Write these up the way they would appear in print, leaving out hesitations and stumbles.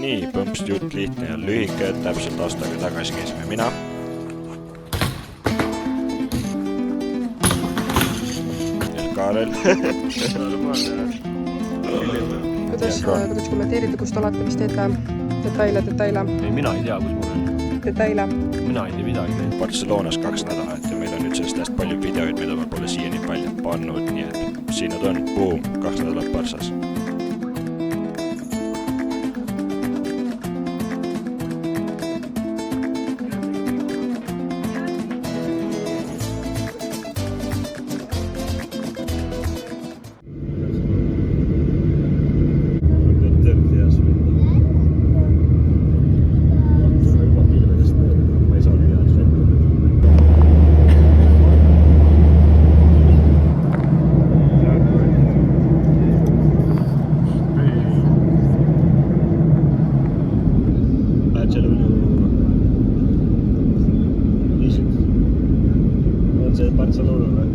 nii, põmpst jutt lihtne ja lühike, täpselt aastaga tagasi käisime mina. Kaarel. Kuidas kommenteerida, kust alati, mis teete detaile? Ei, mina ei tea, kus mul on. Detaile? Mina ei tea midagi. Barcelonas 2 nädalat ja meil on nüüd sellest hästi palju videoid, mida ma pole siiani palju pannud, nii et siin nad on, boom, 2 nädalat Barssas. Barcelona või?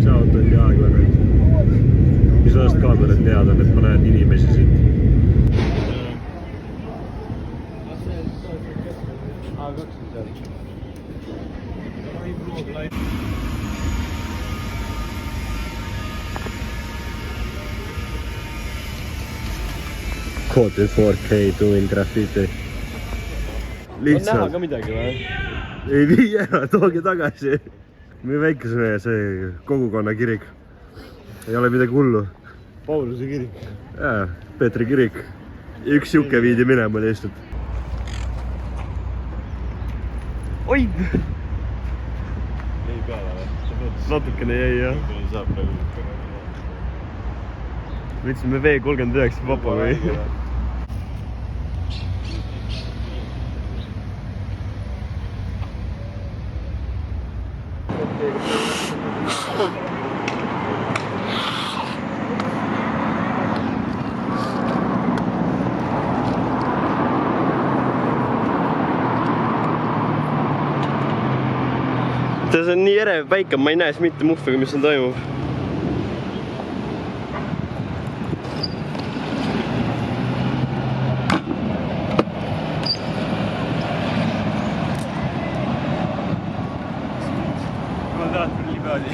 See auto on nii aeglane. Mis sellest kaamerat teada on, et ma näen inimesi siit. Caught in 4K doing graffiti. Lihtsalt. On näha ka midagi või? Ei vii ära, tooge tagasi. Meie väikese see kogukonna kirik. Ei ole midagi hullu. Pauluse kirik. Jaa, Peetri kirik. Üks juke viidi minema lihtsalt. Oi! Ei peale või? Natukene jäi jah. Saab praegu. Võtsime V39 vapa või? See on nii erev päike, ma ei näe siis mitte muhviga, mis siin toimub. Ma tahan tuli peali.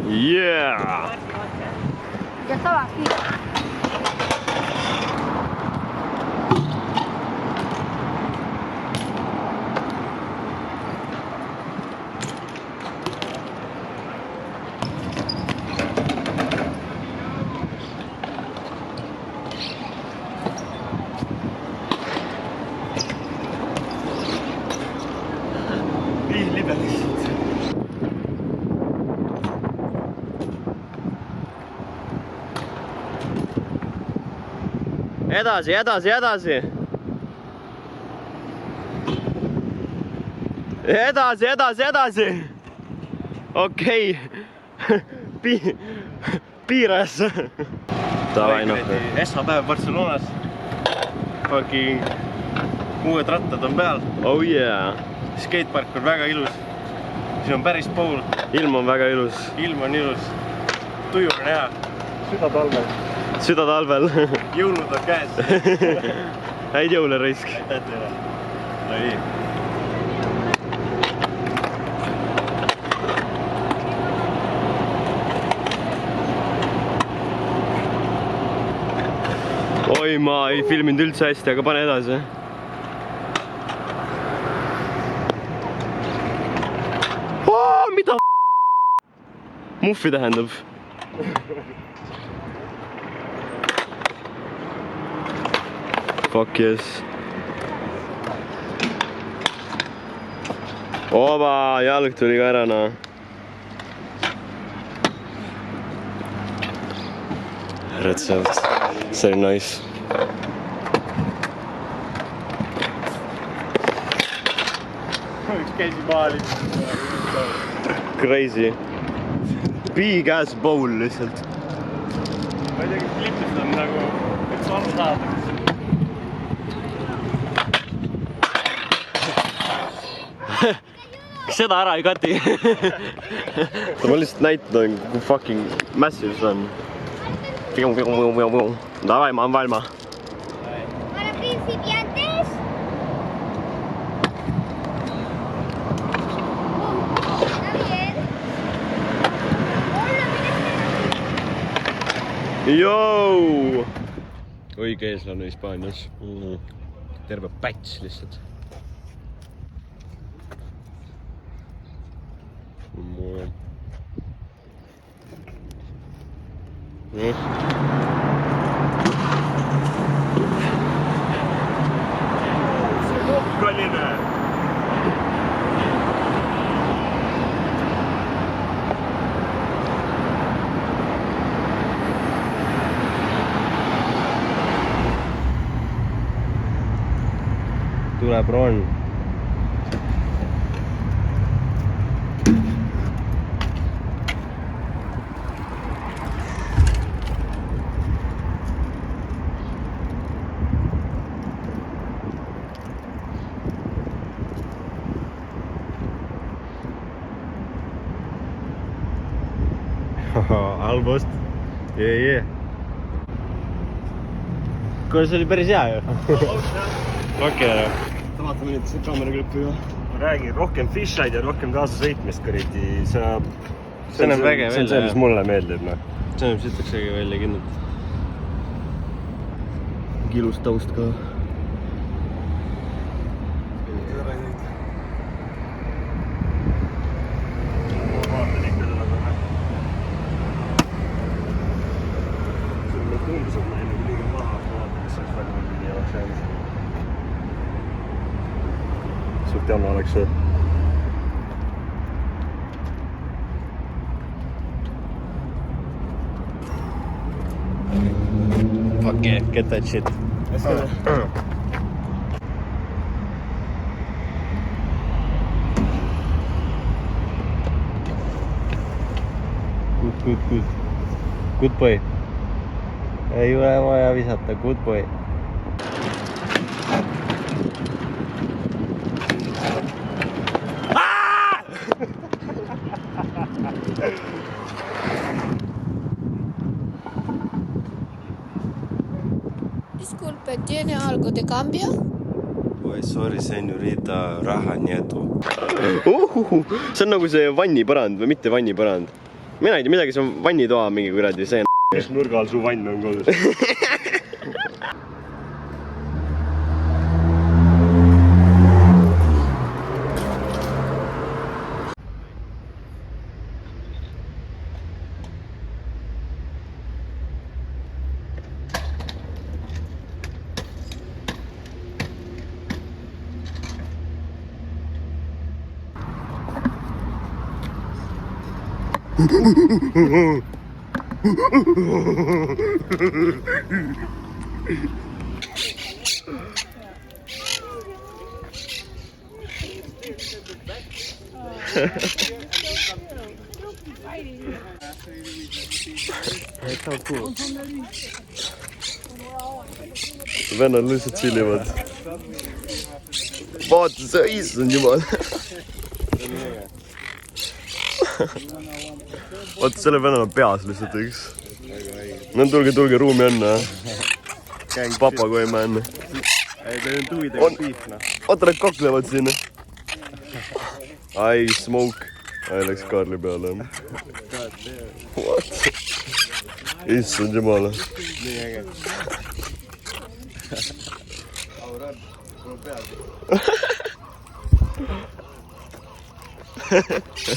Yeah! Ya estaba aquí. Edasi, edasi, edasi. Edasi, edasi, edasi. Okei. Piiras. Davai, noh. Esmapäev Barcelonas. Fucking uued rattad on peal. Oh yeah. Skatepark on väga ilus. Siin on päris pool. Ilm on väga ilus. Ilm on ilus. Tuju on hea. Süda talvel. Süda talvel. Jõulud on käes. Häid jõule, Raisk. Aitäh teile. Ai. Oi, ma ei filminud üldse hästi, aga pane edasi. Mida? Muffi tähendab. Fuck yes. Oba, jalg tuli ka ära, no. Retselt. See oli nice. Üks käisi maali. Crazy. Big ass bowl lihtsalt. Ma ei tea, kas klipist on nagu üks aru saada. Seda ära ei kati. Ma lihtsalt näitan, kui fucking massive see on. Davai, ma olen valma. Para principiantes. Jou! Õige eeslane Hispaanias. Terve päts lihtsalt. See nokkaline! Tuleb ron. Almost. Yeah. Kuule, see oli päris hea ju. Okei. Vaatame nüüd see kaamera klippi ju. Ma räägin rohkem fish'aid ja rohkem kaasasõitmist kõriti. See näeb vägev välja. See on see, mis mulle meeldib. See näeb sitaks äge välja kindlalt. Ilus taust ka. Vaatan ikka seda kohe. See tundus, et ma enne kui liiga maha. Vaatan, mis oleks väga mõnda nii oleks jäänud. Suht jälle oleks see. Okay, get that shit. Good. Good boy. Ei ole vaja visata, good boy. Disculpe, ¿tiene algo de cambio? Oi, sorry, señorita, raha nietu. See on nagu see vannipõrand või mitte vannipõrand. Mina ei tea midagi, see on vannitoa mingi kuradi see. Mis nurga all su vann on kodus? Vennad lihtsalt chillivad. Vaata, see issand jumal. Vaata, selle vennal on peas lihtsalt üks. No tulge, ruumi on. Papagoi man. Ei, ta on tuidega piifna. Vaata, nad kaklevad siin. Ai, smoke. Ai, läks Karli peale. What? Issand jumala. Nii äge.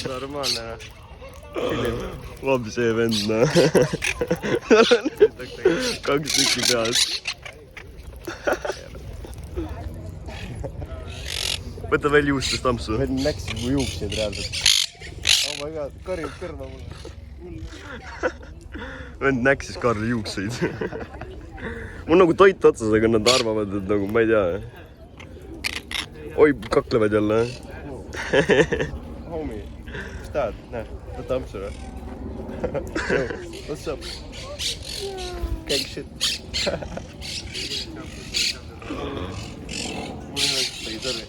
Normaalne. Vabi see vend, kaks tükki peas. Võta veel juustest ampsu. Vend näksis mu juukseid reaalselt. Oh my god, karjub kõrva mulle. Vend näksis Karli juukseid. Mul nagu toit otsas, aga nad arvavad, et nagu, ma ei tea. Oi, kaklevad jälle. Homie, mis tahad? Näe, võta ampsu või? What's up? Gang shit. Sorry.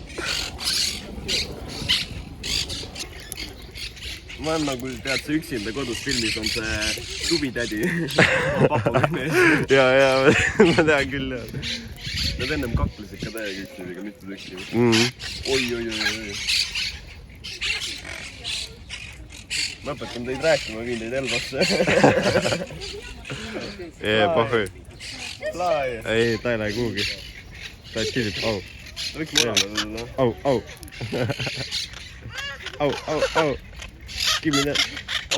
ma olen nagu tead, see üksinda kodus filmis on see suvitädi. ja, ma tean küll, jah. Nad ennem kaklesid ka täiega üksindiga, mitte tükki. Oi. Ma õpetan teid rääkima, viin teid Elvasse. Pohhui. Ei, ta ei lähe kuhugi. Ta chillib, au. Ta võiks murale olla. Au. Au. Give me that.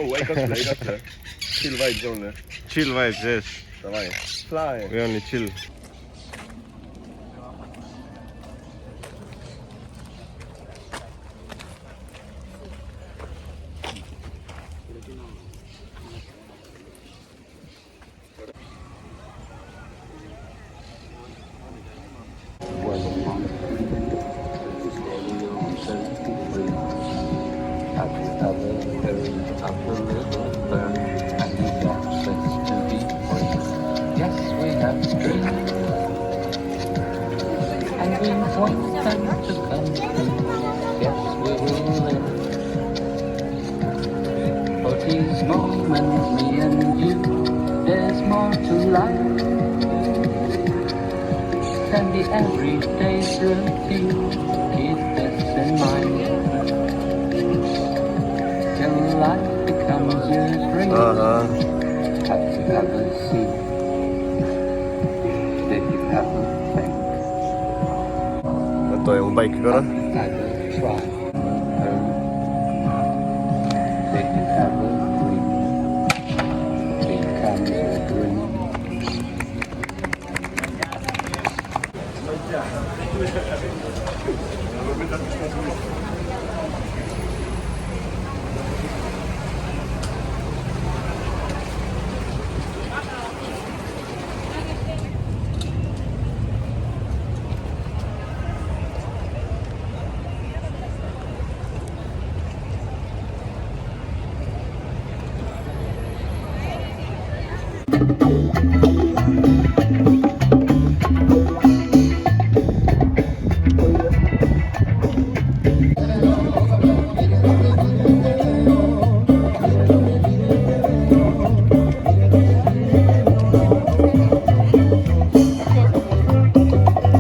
Oh, ei kakle. Chill vibes only. Chill vibes, yes. Davai. Fly. We only chill. These moments, me and you, there's more to life than the everyday's routine. Keep this in mind till life becomes your dream. Have you ever seen? Did you ever think? Nad toimu paika korra. Have you ever tried? Did you ever dream? Becomes your dream.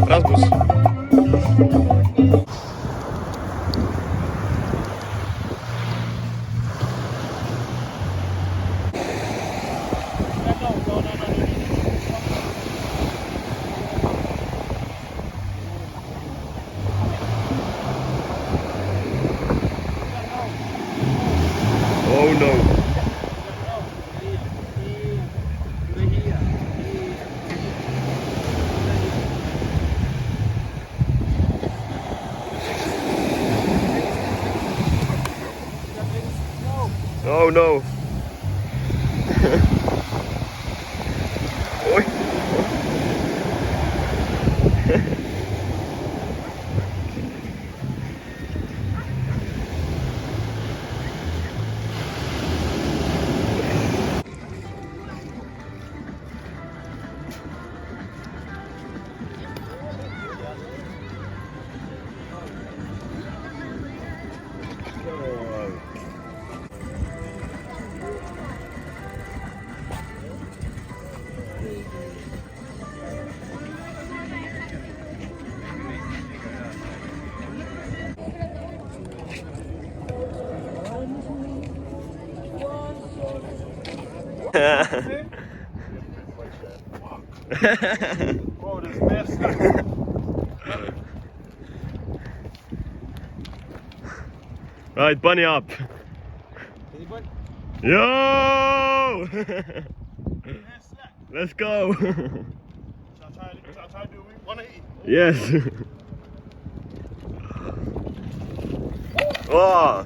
Rasmus. Oh no. Oh no. Oi. Right, bunny up. Yo! Let's go. Shall I try to do 180? Yes. Oh.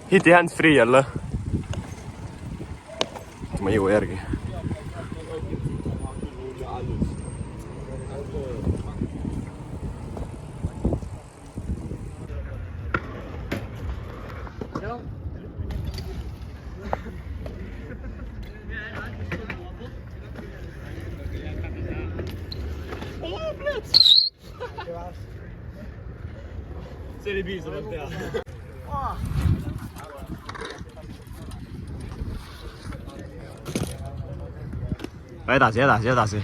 Hiti hands free jälle. Ma ei jõua järgi. See oli piisavalt hea. Edasi.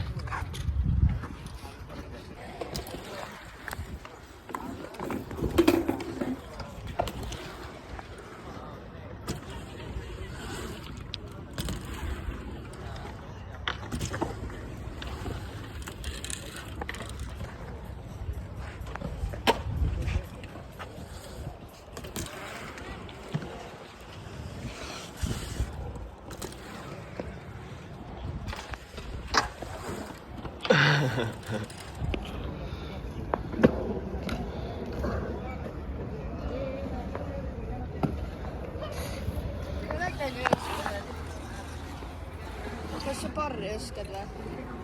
Kas sa parri oskad või?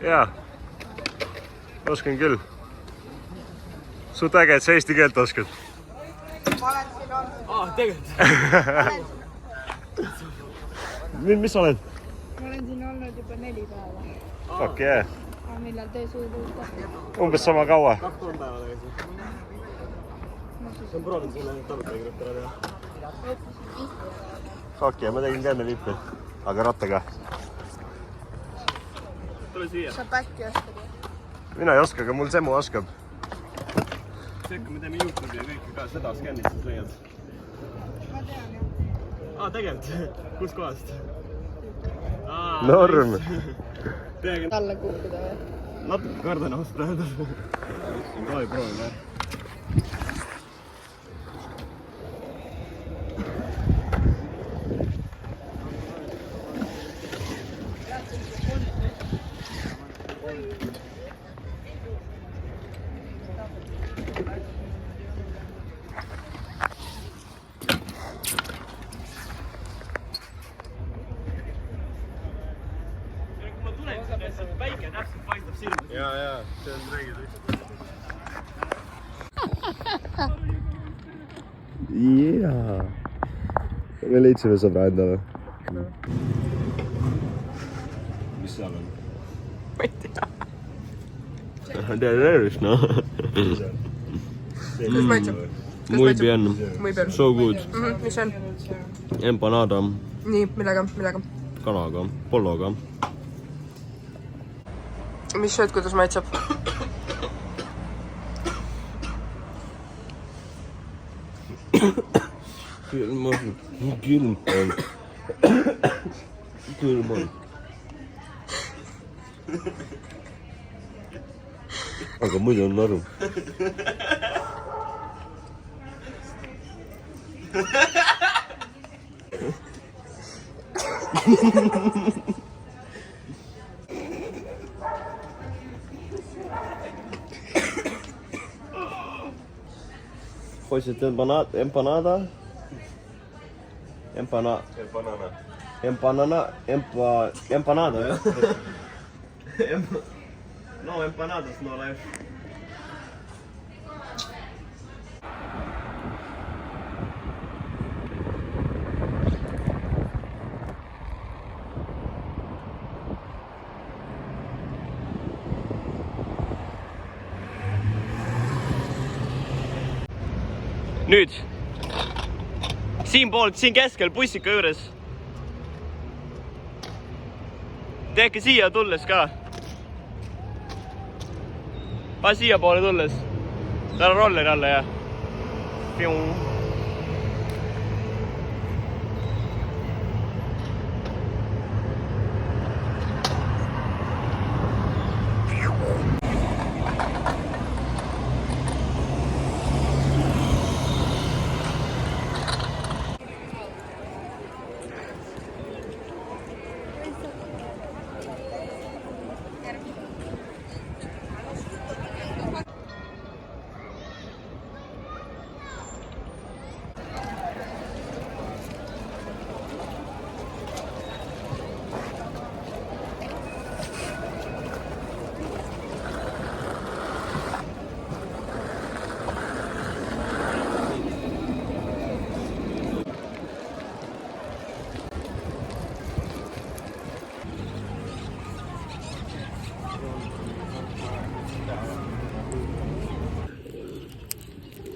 Jaa, oskan küll. Suht äge, et sa eesti keelt oskad. Ma olen siin olnud. Tegelikult. Mis sa oled? Ma olen siin olnud juba 4 päeva. Fuck yeah. Aga millal te suudate? Umbes sama kaua. 2-3 päeva tagasi. See on proovinud selle talutajagrupp ära teha. Fuck yeah, ma tegin ka enne vippe. Aga rattaga. Tule siia. Sa päkki oskad või? Mina ei oska, aga mul Semu oskab. See, kui me teeme YouTube'i ja kõike ka, seda skännid, siis leiad. Ma tean jah. Tegelikult. Kus kohast? Norm. Alla kukkuda või? Natuke kardan ausalt öeldes. Proovin jah. Päike täpselt paistab silma. Jaa, see on räägid lihtsalt. Jaa. Me leidsime sõbra endale. Mis seal on? Ma ei tea. Tere tervist, noh. Kus maitseb? Muy bien. Muy bien. So good. Mis on? Empanada. Nii, millega? Kanaga, polloga. Mis sööd, kuidas maitseb? Külm on. Aga muidu on norm. Хочет empanada? Empanada, jah? No empanadas, no life. Nüüd siin keskel bussika juures. Tehke siia tulles ka. Siia poole tulles. Täällä rolleri alla ja. Pium.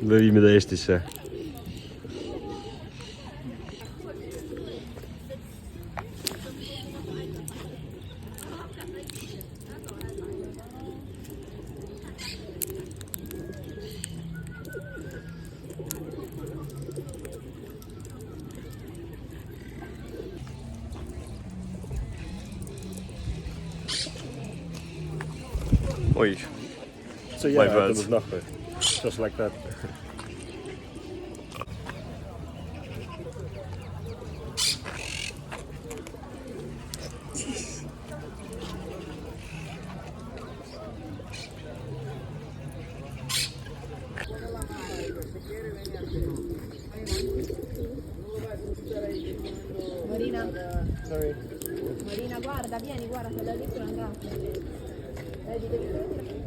Me viime ta Eestisse. oi. see My jää bad. tõmbas nahku. Just like that. Marina, guarda, vieni, guarda, che da lì sono andata. Vedi, devi prendere.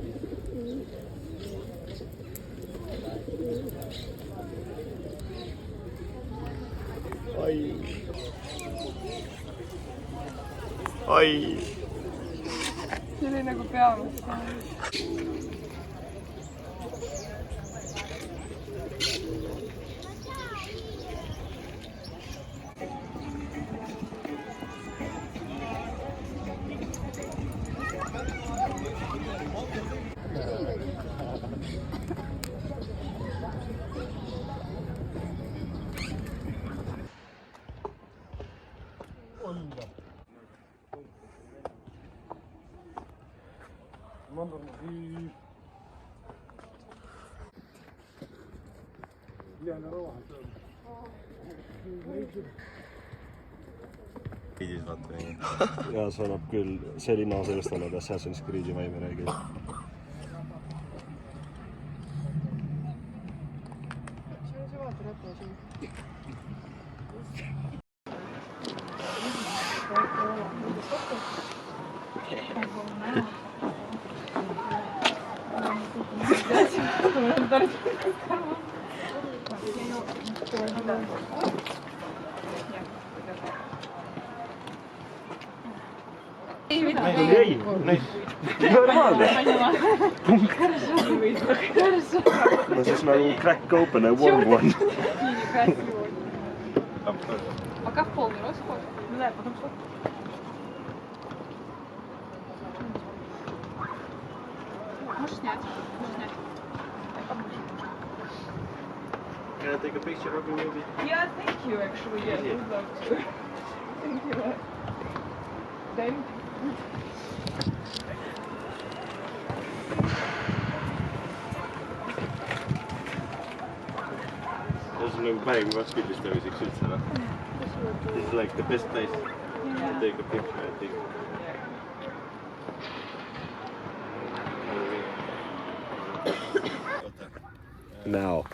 Oi. See oli nagu peamas. Ja see annab küll, see linna sellest annab Assassin's Creed'i vaime räägib. See vaata ratta siin. Ei, normaalne. No siis nagu crack open a warm one. А как полный расход? Не знаю, потом что? Можешь снять? Можешь снять. Can I take a picture of you maybe? Yeah, thank you actually. Yeah, I would love to. Thank you. Thank you. See on nagu parim vastpildistamiseks üldse, noh. This is like the best place to take a picture, I think. Now.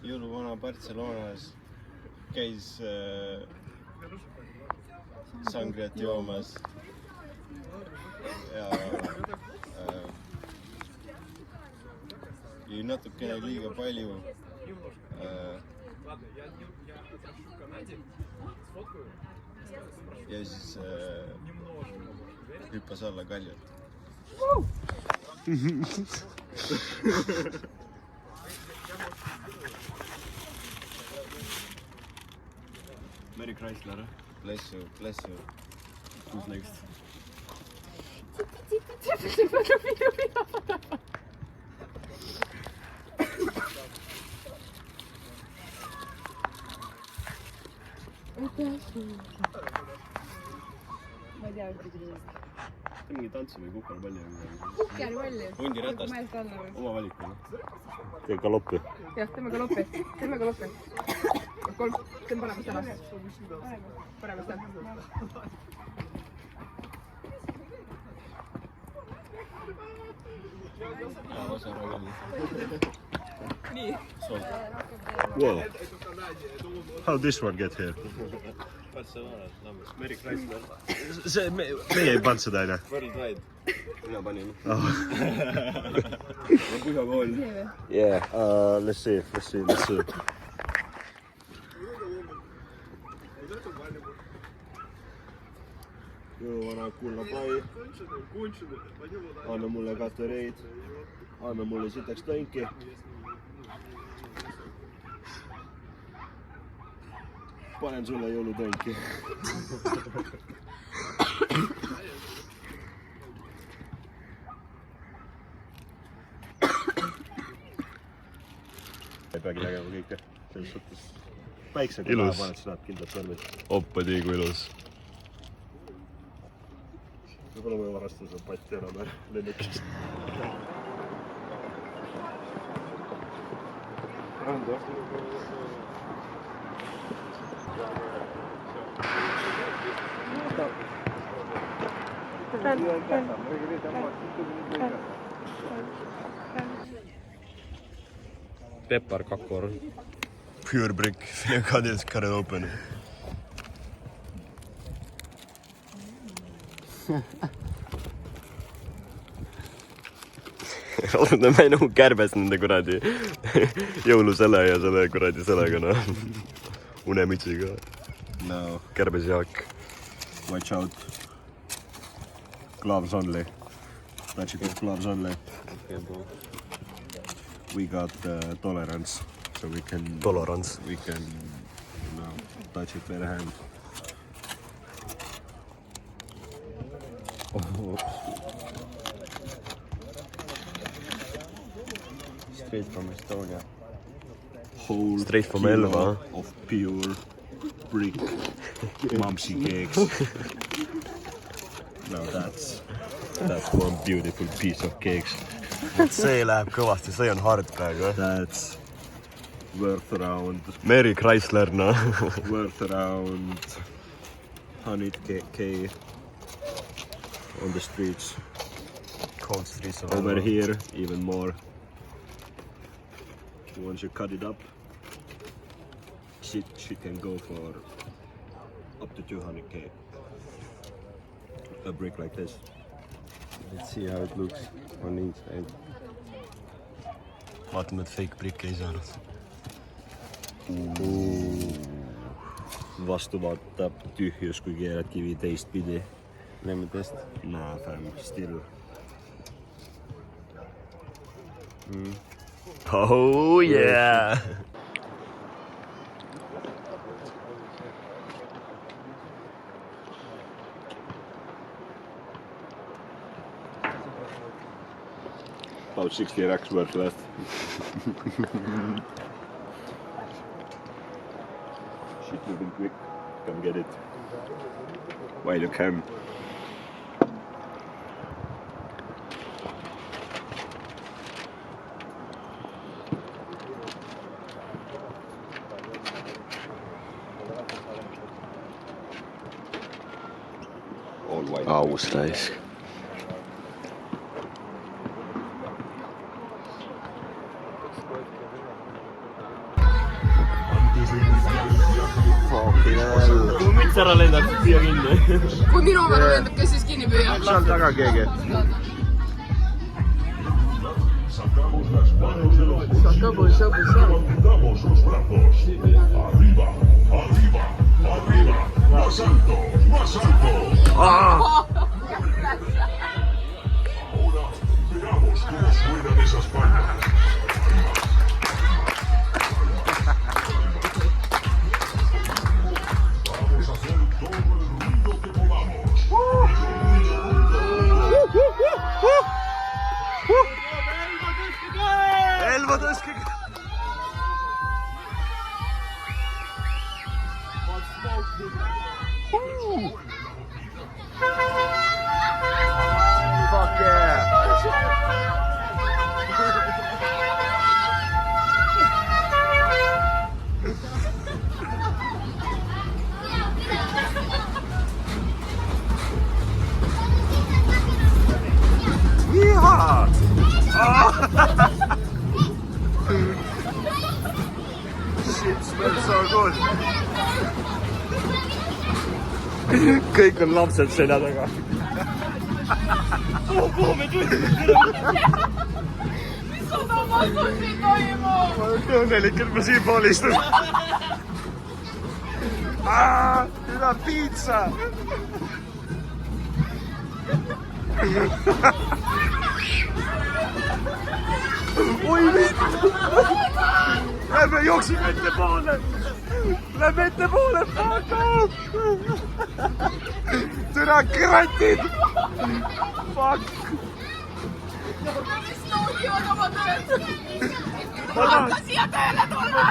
Jõuluvana Barcelonas käis sangriat joomas ja jõi natukene liiga palju ja siis hüppas alla kaljalt. Mary Chrysler. Bless you, bless you. Who's next? Ma ei tea ühtegi sellist. See mingi tantsu või kukerpalli või midagi. Kukerpalli. Hundiratast. Meelt alla või? Oma valikuna. Tee galoppi. Jah, teeme galoppi. Teeme galoppi. Kolm, teeme paremast ära. Paremast ära. Nii. Wow. How this one get here? Barcelonas, lammas. Mary Chrysler. See, meie ei pannud seda, aine? Worldwide. Mina panin. Püha kool. Yeah, let's see. Jõuluvana kulla pai. Anna mulle katareid. Anna mulle sitaks tõnki. Panen sulle jõulutõnki. Ei peagi nägema kõike, selles suhtes päiksega Ilus. paned, siis läheb kindlalt sõrmid. Oppa tii, kui ilus. Võib-olla ma varastan seda patti enam lennukist. Pepparkakor. Pure brick. I got it, cut it open. Ma ei nagu kärbes nende kuradi jõulusele ja selle kuradi selega, noh. Unemütsiga. No, Kärbesjaak. watch out. Gloves only. Magical gloves only. We got tolerance, so we can Tolerance. touch it with a hand. Straight from Estonia. Whole Straight from kilo Elva. of pure brick mumsy cakes. Now that's one beautiful piece of cakes. See läheb kõvasti, see on hard praegu. That's worth around Mary Chrysler, noh. 100K on the streets. Cold Streets on Over here, even more. Once you cut it up, she can go for up to 200K. A brick like this. Let's see how it looks on inside. Vaatame, et fake brick ei saanud. Vastu vaatab tühjus, kui keerad kivi teistpidi. Lähme test. Nah, fam, still. Oh yeah! About 60 racks worth left. Shit moving quick. Come get it. While you can. All white. Aus raisk. Kui müts ära lendab, siis püüa kinni. Kui minu peale lendab, kes siis kinni püüab? Seal taga keegi. Elva tõskige! Fuck yeah! Yeehaw! Shit smells so good. Kõik on lapsed selja taga. Kuhu me tulime? Mis on oma susi toimub? Ma olen õnnelik, et ma siin pool istun. Üle piitsa! Oi vittu! Lähme jooksime ettepoole! Lähme ettepoole! Fuck off! Türa kratid! Fuck! Mis naudivad oma tööd? Hakka siia tööle tulla!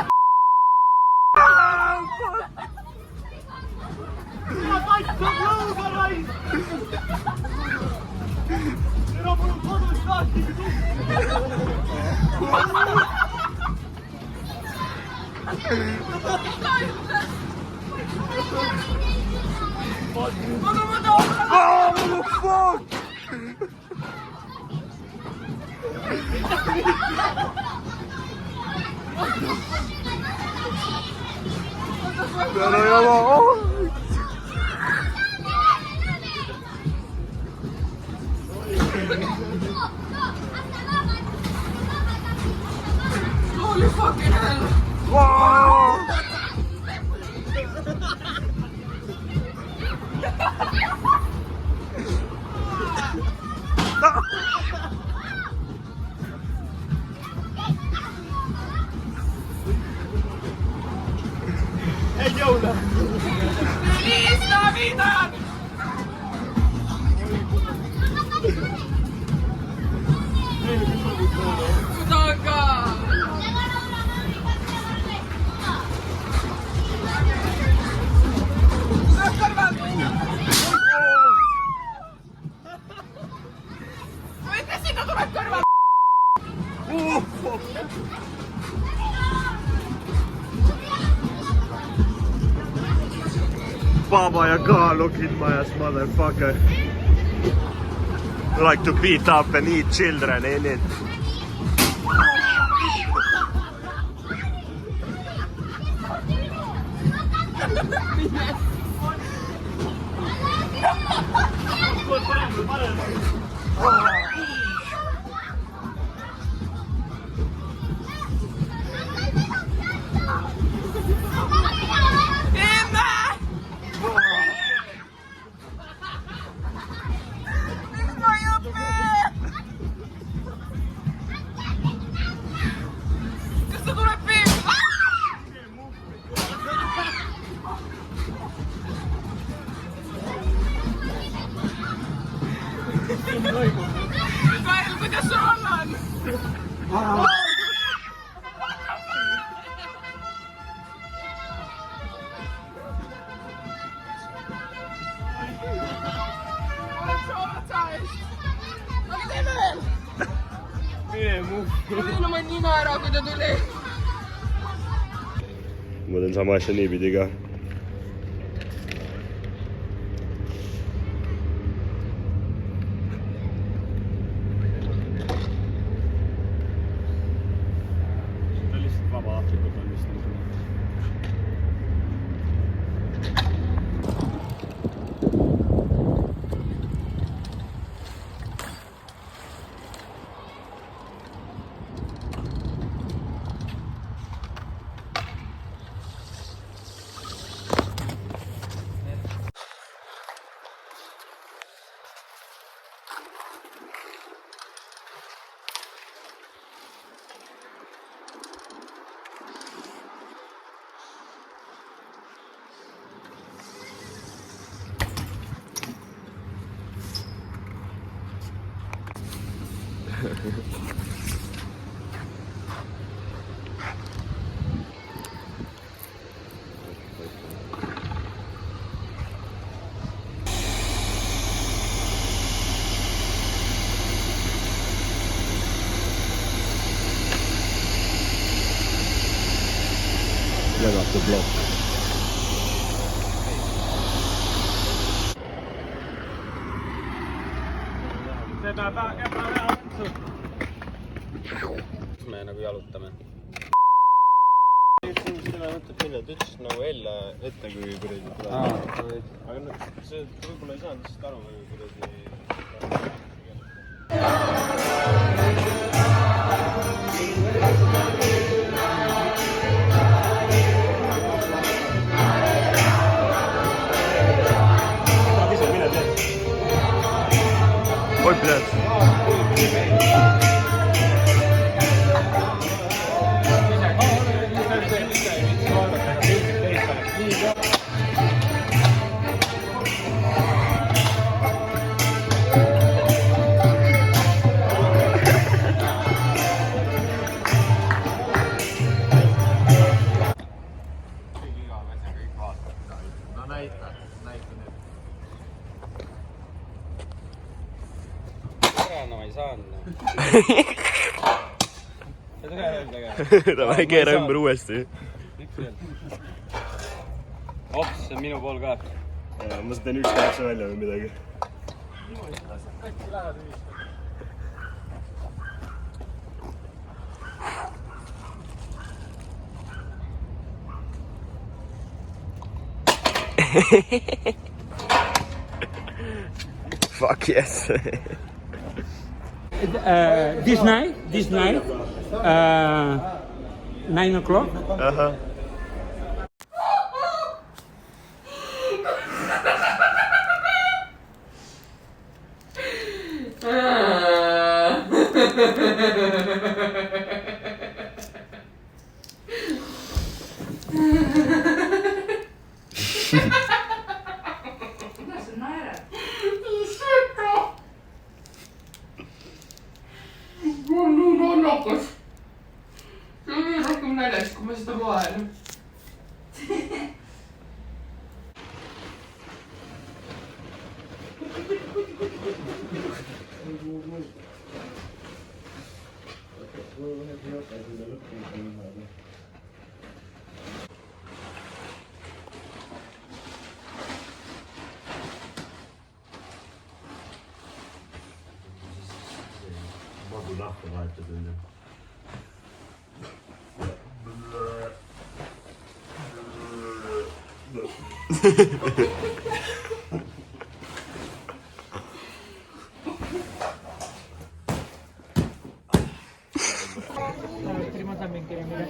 Baba ja Ka, look at my ass, motherfucker. Like to beat up and eat children in it. Ma teen sama asja niipidi ka. Ta lihtsalt vabatahtlikult on vist nagu. Jagatud blokk. Me nagu jalutame. Selle mõtleb milline, ta ütles nagu Ella ette, kui kuradi tuleb. Aga see võib-olla ei saanud lihtsalt aru, kui kuradi... Ой, блядь. no ei saanud. Seda ka öelda ka. Davai, keera ümber uuesti. Ops, see on minu pool ka. Ma teen 1-8 välja või midagi. Fuck yes. This night, 9 o'clock. Aha. Nahka vahetada enne. Prima también quiere mirar.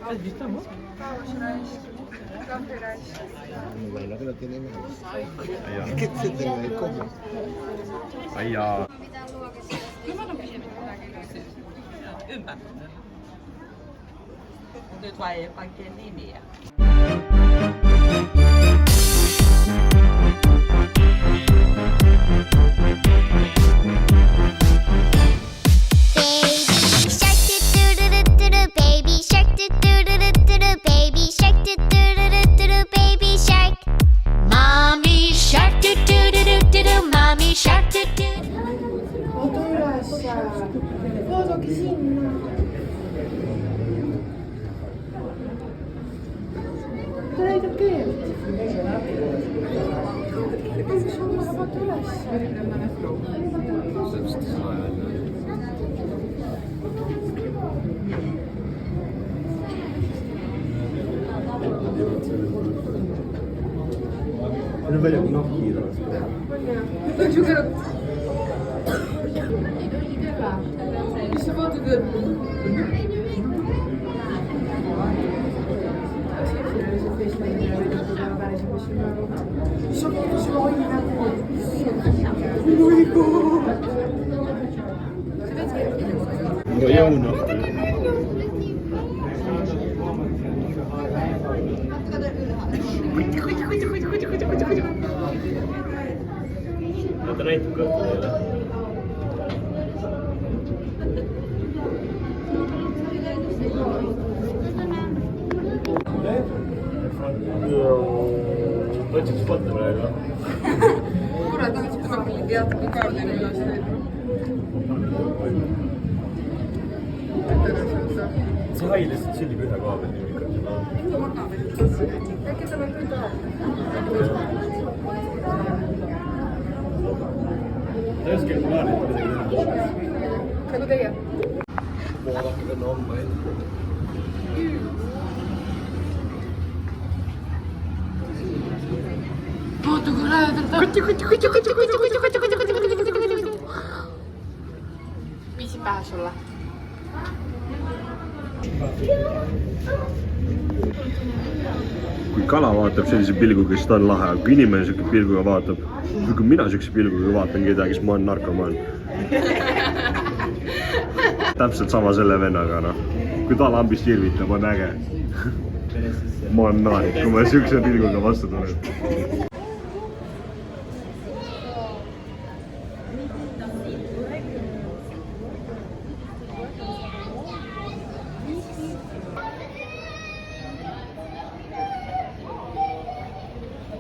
¿Has visto, amor? Ai jaa. Nyt vai ei kaikkien nimiä. Nyt vedä kun on kiitos. No jono. Mutta näitä kohtaa. Oletko spotta praegu? Kurat, aga ma küll tead, kui kaua teil üles teeb. See hai lihtsalt sillib ühe koha peal nii. Äkki ta veel kõik tahab? Ta ei oska plaanida midagi teha. Nagu teie. Vaadake täna homme. Vaata kui lähedalt. Viisin pähe sulle. Kui kala vaatab sellise pilguga, siis ta on lahe, aga kui inimene siuke pilguga vaatab, või kui mina siukse pilguga vaatan kedagi, siis ma olen narkomaan. Täpselt sama selle vennaga, noh. Kui ta lambist irvitab, on äge. Ma olen naarik, kui ma siukse pilguga vastu tulen.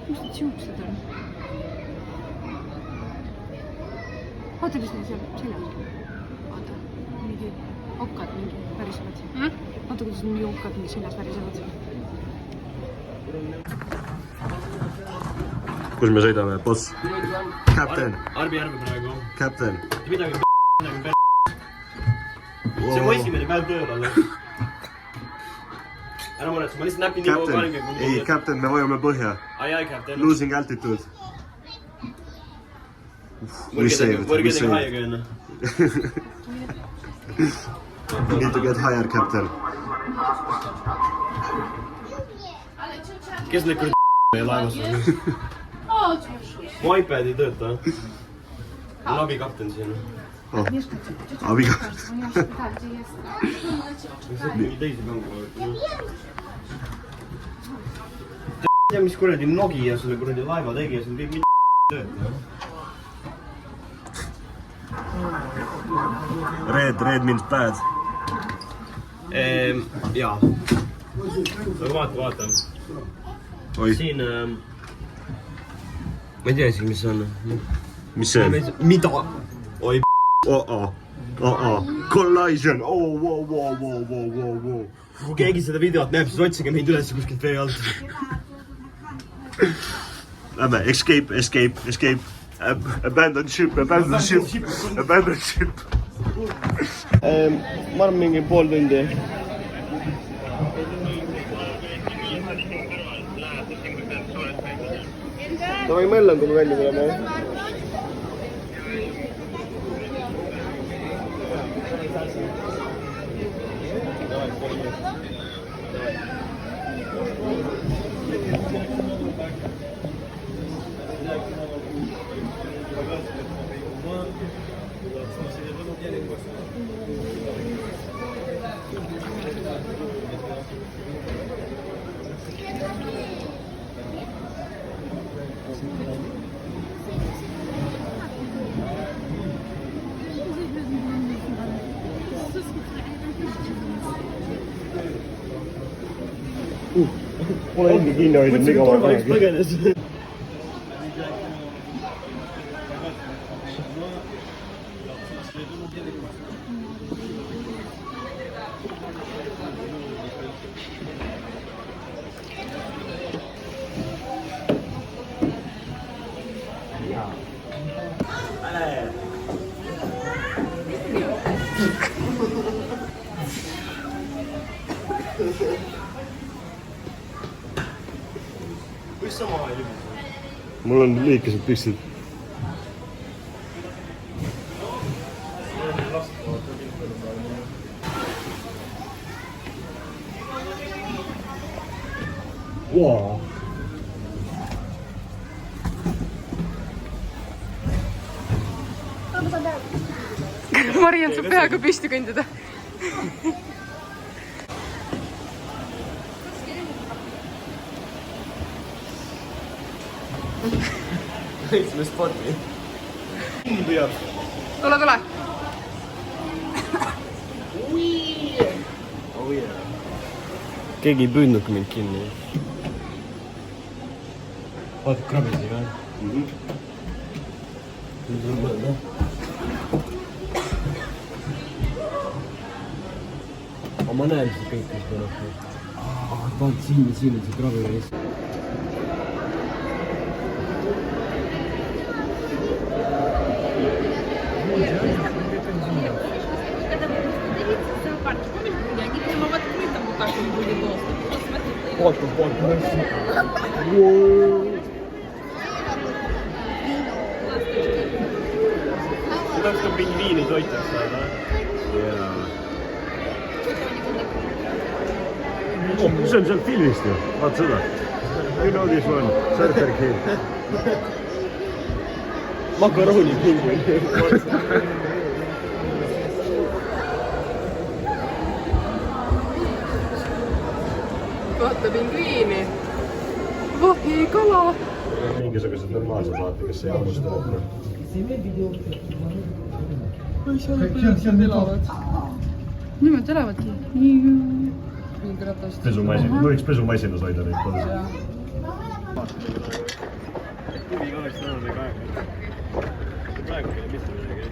Mis need siuksed on? vaata, mis neil seal seljas. Vaata, mingi okkad mingi pärisevad. Vaata, kuidas mingi okkad mingi seljas pärisevad. Kus me sõidame, boss? Captain. Arbi praegu. Captain. Midagi see on esimene päev tööl alles. Ära muretse, ma lihtsalt näpin nii kogu Captain, ei, Captain, me vajume põhja. Ai, Captain. Losing altitude. Võrgedega haiega enne. Need to get higher, Captain. Kes need kuradi meie laevas on? Mu iPad ei tööta. On abikapten siin. Abikapten. Teisi kangu. Tea, mis kuradi Nokia selle kuradi laeva tegi ja seal kõik mitte tööta. Red means bad. Jaa. Aga vaata. Siin... Ma ei tea isegi, mis see on. Mis see on? Mida? Oi Collision! Wow. Kui keegi seda videot näeb, siis otsige meid üles kuskilt vee alt. Lähme, escape. Abandoned ship. Ma arvan mingi pool tundi. Davai mõellan, kui me välja tuleme. Pole enda kinni hoidnud nii kaua põgenes. Mul on liikesed püksid. Wow. Mariann saab peaga püsti kõndida. Võitsime sporti. Tule. Keegi ei püüdnudki mind kinni. Vaata krabisi ka. Aga ma näen seda kõik, mis tuleb. Vaata siin on see krabi vees. Vaata. Tahaks ka pingviini toitaks saada. Mis on sealt filmist ju? Vaata seda. You know this one. Surfer King. Makarooni pingviin. Vaata pingviini. Vahikala. Mingisugused normaalsed vaata, kes ei hamustanud. Seal elavad. Nimelt elavadki. Pesumasin. Võiks pesumasinas hoida neid kodus. praegu ei mitte midagi.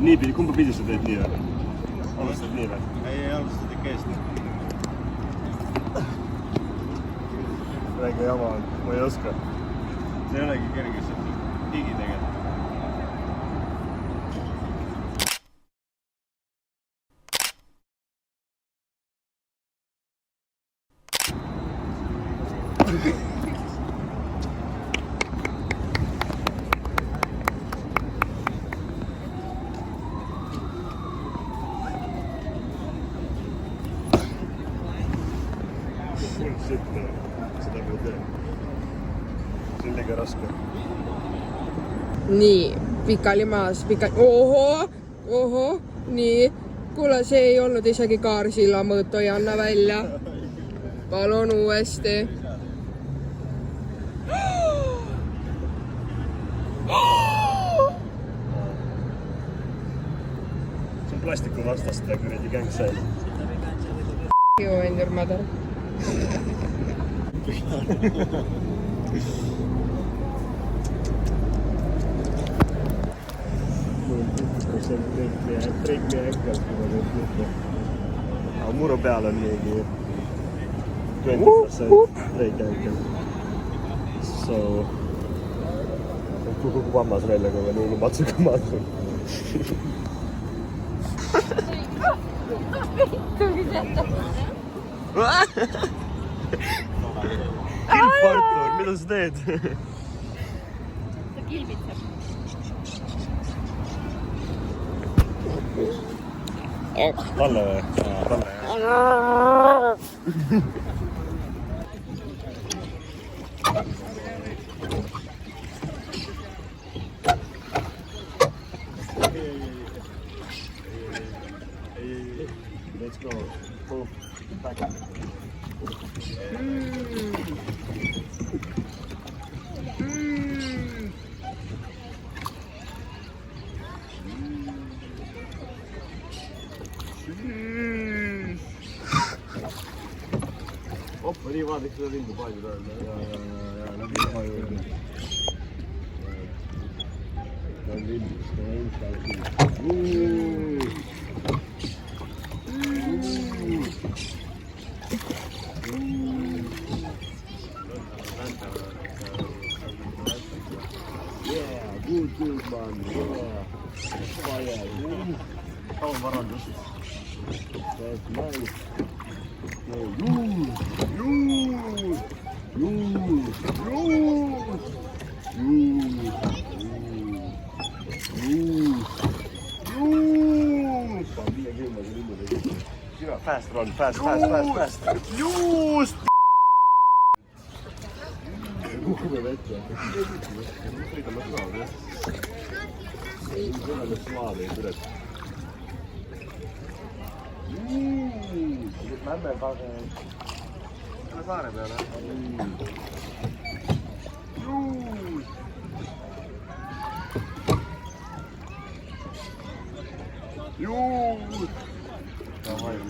Nii pidi, kumba pidi sa teed nii või? Alustad nii või? Ei, alustad ikka eest. Väike jama on, ma ei oska. See ei olegi kerge, see on higi tegelikult. Shit, seda ma ei tee. See on liiga raske. Nii, pikali maas, oho, nii. Kuule, see ei olnud isegi Kaarsilla mõõtu, ei anna välja. Palun uuesti. See on plastikuvastast kuradi gängsaid. You and your mother. Break me ankle, aga muru peal on mingi 20% break ankle. So, kukub hammas välja, kui ma nii matsuga matsun. Kilpartur, mida sa teed? Ta kilbitseb. Talle või? Talle, Let's go. Boom. Back. Hoppa, nii vaadake seda rindu palju peal. Ja, läbi oma juurde. Ta on lindis, ta on Yeah, good man, yeah. Fire, how varandus. That's nice. Fast run, fast. Just! Kukume vette. Sõidame slaave. Sõidame slaave ei tule. Lähme saare peale.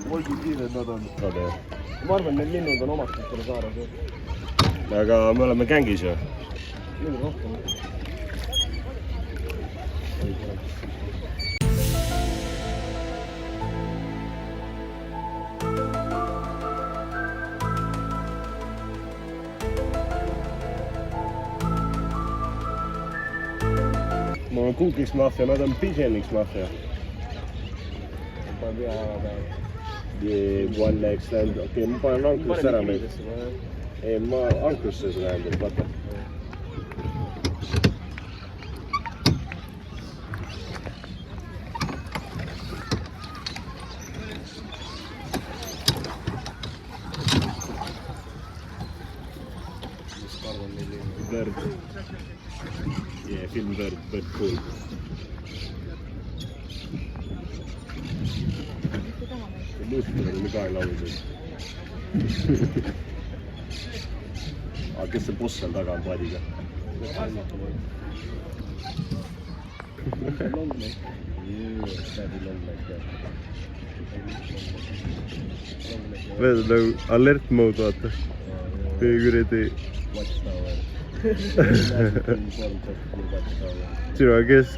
Oi kui kiired nad on. Ma arvan, need linnud on omad selle saare. Aga me oleme gängis ju. Nüüd rohkem. Ma olen Cookies Mafia, nad on Pigeoniks Mafia. One next and okei, ma panen ankrusse ära meid. Ei, ma ankrusse seda endale, vaata. Bird. Yeah, film bird cool. Luustel oli ka ei laulnud. Aga kes see boss seal taga on paadiga? Veel nagu alert mode vaata. Või kuradi. Sinu,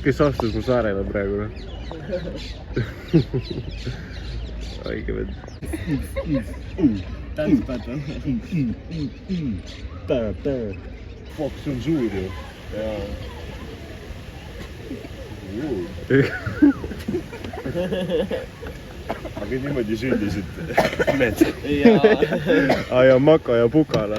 kes astus mu saarele praegu? Aige vend. That's better. Fuck, see on suur ju. Aga niimoodi sündisid need. Ja Maka ja Pukala.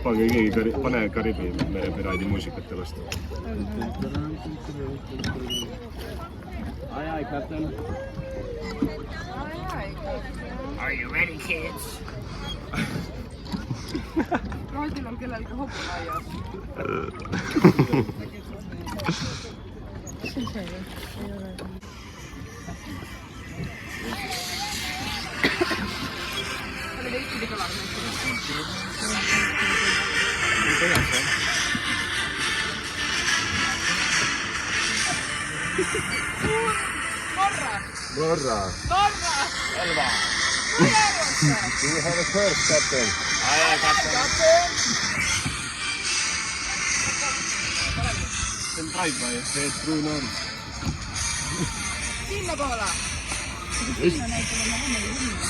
Pange keegi, pane Karibi merepiraadi muusikate vastu. Aye, aye, Captain. Are you ready, kids? Raadil on kellelgi hoppa aias. Norra. Elva. Do you have a first, Captain? Aye, Captain. Then drive by, head through North. Sinna poole.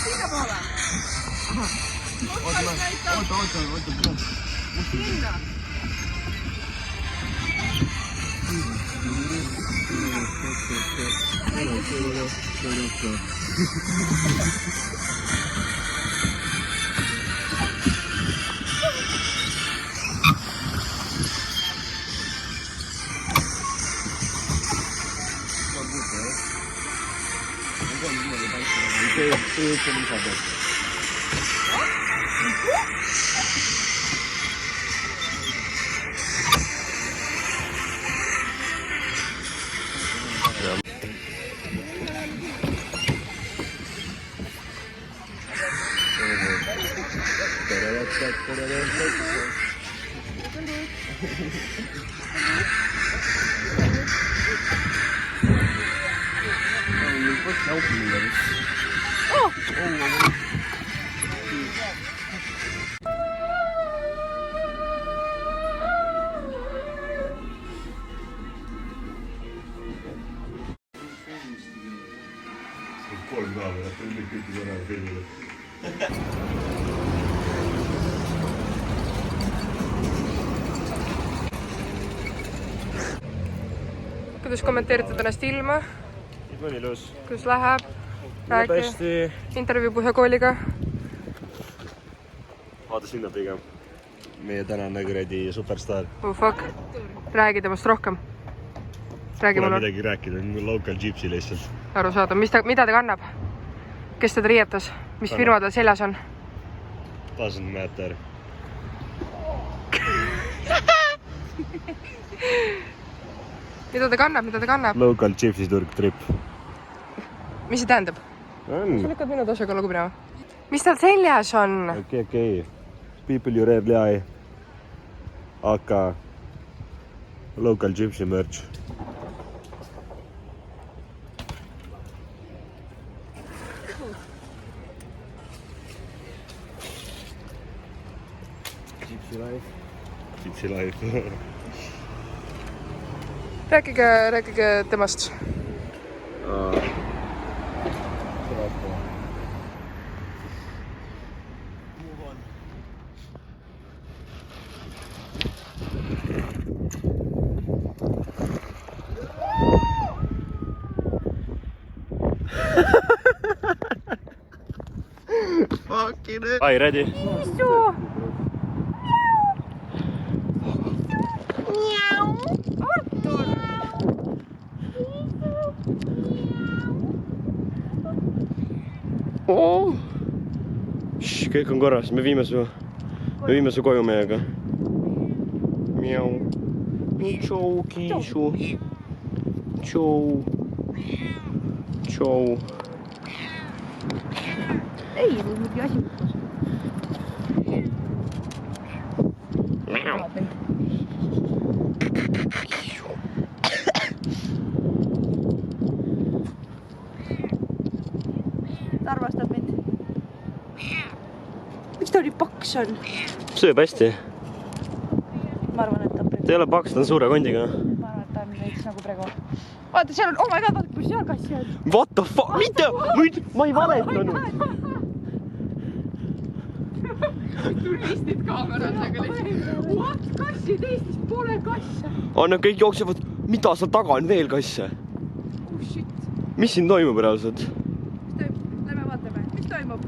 Sinna poole. Oota. Sinna. Kolm kaamerat on nüüd kõikide enam filmida. Kuidas kommenteeritad ennast ilma? Oli ilus. Kuidas läheb? Hästi. Intervjuu Põhjakooliga. Vaata sinna pigem. Meie tänane kuradi superstar. Oh fuck. Räägi temast rohkem. Räägi Pole mulle. midagi rääkida, local gypsy lihtsalt. Aru saada. Mida ta kannab? Kes teda riietas? Mis firma tal seljas on? Doesn't matter. Mida ta kannab? Local gypsy turg trip. Mis see tähendab? On. Sa lükkad minu tasakaalu minema. Mis tal seljas on? Okei. People you rarely eye. Aga local gypsy merch. Gypsy life. Rääkige temast. Ai, ready? Oh. Shh, kõik on korras, me viime su koju meiega. Miau. Tšau, kiisu. Tšau. Tšau. Ei, mingi asi. on? sööb hästi. Ma arvan, et ta on praegu. Ta ei ole paks, ta on suure kondiga. Ma arvan, et ta on veits nagu praegu. Vaata, seal on, oh my god, vaata, kus seal kassi on. What the fuck, mitte, ma ei valetanud. turistid kaameratega lihtsalt. What? Kassid Eestis pole kasse. Nad kõik jooksevad, mida seal taga on veel kasse? Oh shit. Mis siin toimub reaalselt? Lähme vaatame, mis toimub?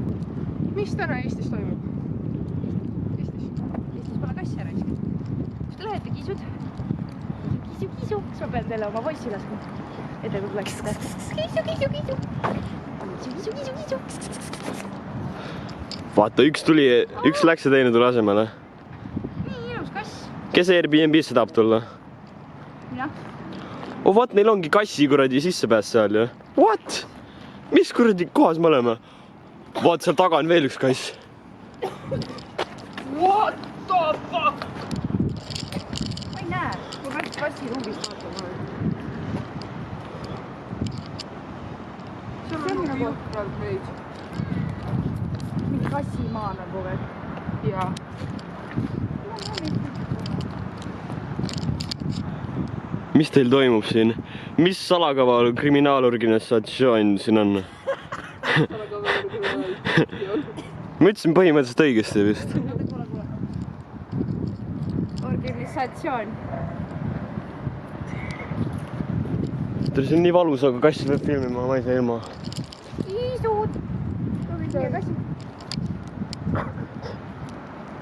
Mis täna Eestis toimub? Eestis pole kassi ära isegi. Kus te lähete, kiisud? Kiisu. Kas ma pean teile oma poissi laskma? Ette kui tuleksite. Kiisu. Vaata, üks läks ja teine tuli asemele. Nii ilus kass. Kes Airbnb-sse tahab tulla? Jah. Oh, vaat, neil ongi kassi kuradi sissepääs seal ju. What? Mis kuradi kohas me oleme? Vaat, seal taga on veel üks kass. What the fuck? Ma ei näe. Ma peaks kassi ruumist vaatama. See on nagu jõhkralt veid. Mingi kassimaa nagu veel. Jaa. Mis teil toimub siin? Mis salakava kriminaalorganisatsioon siin on? Ma ütlesin põhimõtteliselt õigesti vist. Organisatsioon. See on nii valus, aga kassi peab filmima, ma ei saa ilma. Kiisud. Proovige kassi.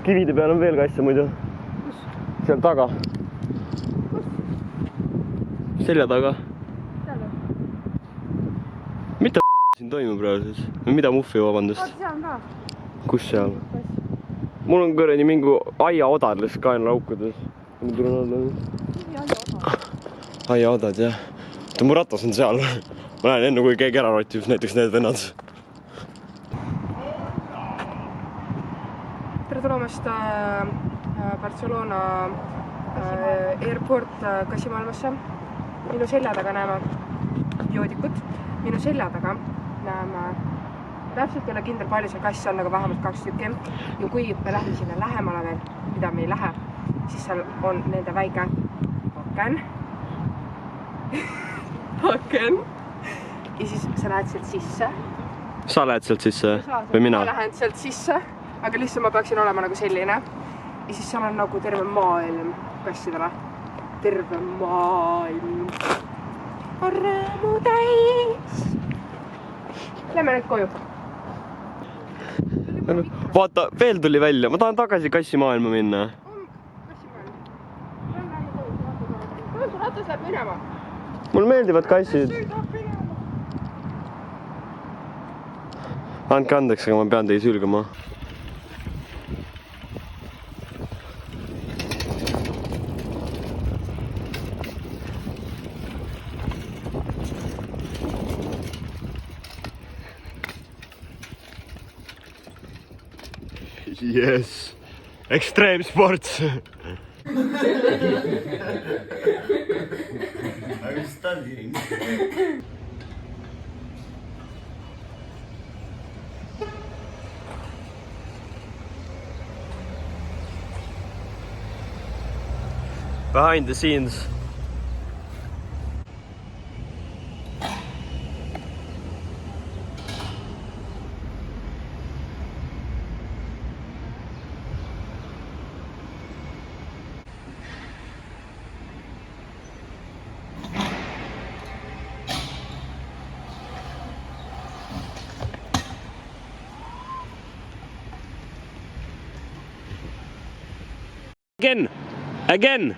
Kivide peal on veel kasse muidu. Seal taga. Selja taga. Mida siin toimub praegu? Mida muffi, vabandust? Vaata, seal on ka. Kus seal? Mul on kõreni mingi aiaodad lihtsalt kaenlaaukudes. Aiaodad, jah. Mu ratas on seal. Ma näen enne, kui keegi ära rotib, näiteks need vennad. Tere tulemast Barcelona airport kassimaailmasse. Minu selja taga näeme joodikut. Minu selja taga näeme, täpselt ei ole kindel palju seal kasse on, aga vähemalt 2 tükki. Ja kui me lähme sinna lähemale veel, mida me ei lähe, siis seal on nende väike aken. Ja siis sa lähed sealt sisse. Sa lähed sealt sisse või mina? Ma lähen sealt sisse, aga lihtsalt ma peaksin olema nagu selline. Ja siis seal on nagu terve maailm kassidele. Terve maailm. On rõõmu täis. Lähme nüüd koju. Vaata, veel tuli välja. Ma tahan tagasi kassimaailma minna. Kuidas su ratas läheb minema? Mulle meeldivad kassid. Andke andeks, aga ma pean teid sülgama. Yes, ekstreemsports. I'm studying. Behind the scenes. Again.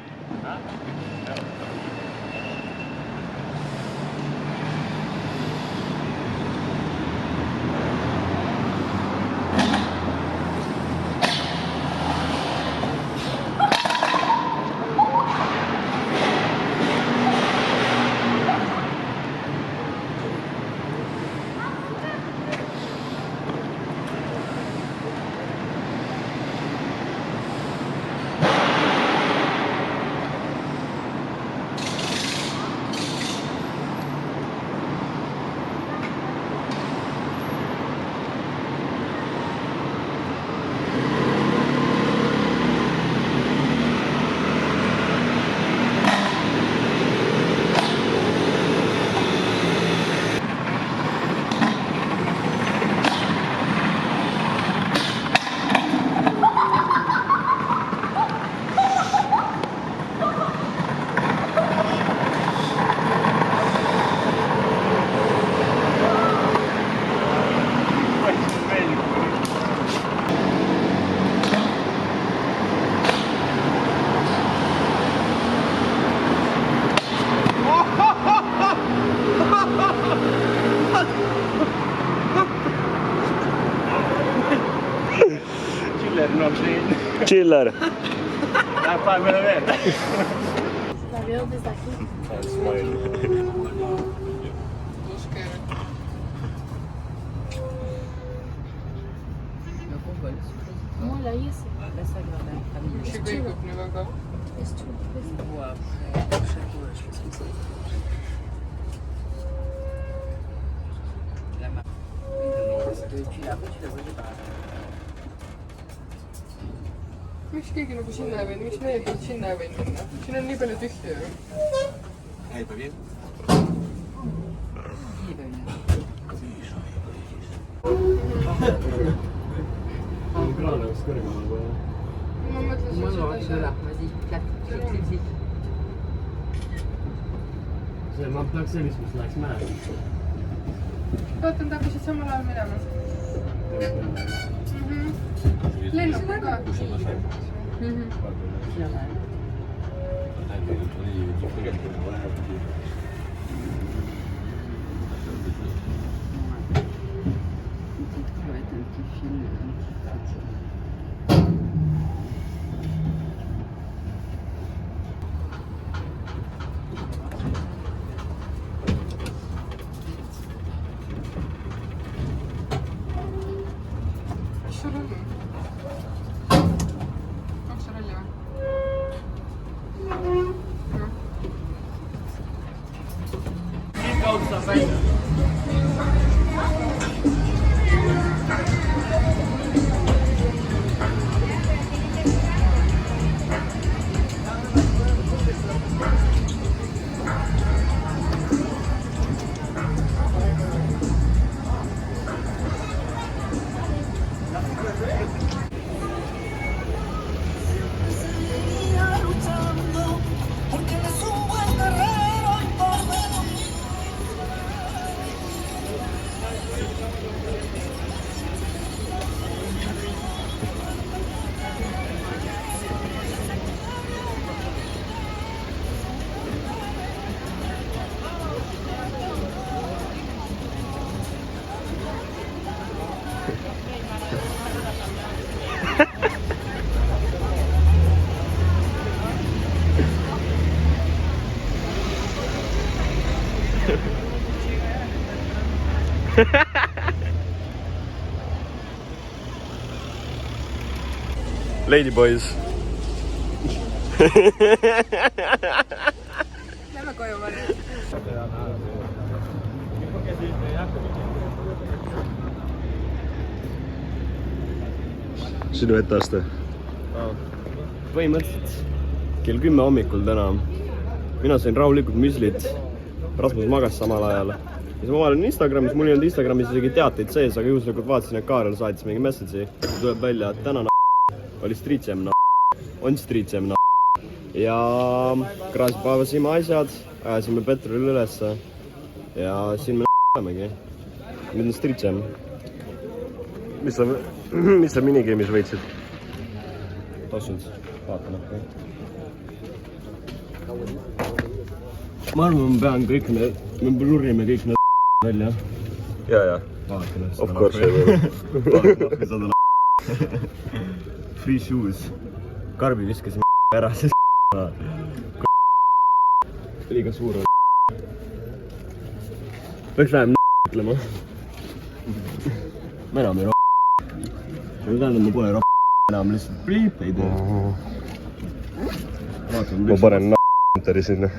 Chiller. Läheb vahepeale veel. see kõigub nii väga. Miks keegi nagu sinna ei võinud, miks meie pealt sinna ei võinud minna? Siin on nii palju tühja ju. Kraan oleks kõrgemal või? Ma mõtlesin seda. See ma peaks sellist, mis läheks mäe. Vaatan, ta hakkasid samal ajal minema. Lennukul ka. Mis sul on? Maksa välja või? Siit kaudu saab välja. Lady boys. Lähme koju varju. Sinu etteaste? Põhimõtteliselt kell 10 hommikul täna. Mina sain rahulikult müslit. Rasmus magas samal ajal. Ja siis ma vaatan Instagramis, mul ei olnud Instagramis isegi teateid sees, aga juhuslikult vaatasin, et Kaarel saatis mingi message'i. Tuleb välja, et täna oli Street Jam on Street Jam ja kraasipäevasime asjad, ajasime Petrole ülesse ja siin me olemegi. Nüüd on Street Jam. Mis sa minigame'is võitsid? Tossud, vaatame. Ma arvan, ma pean kõik need, me blurrime kõik need välja. Ja. Vaatame. Of course ei või. Free shoes. Karbi viskasime ära, sest liiga suur on. Peaks vähem ütlema. Ma enam ei või tähendab, ma pole enam lihtsalt pliip ei tee. Ma panen n***teri sinna.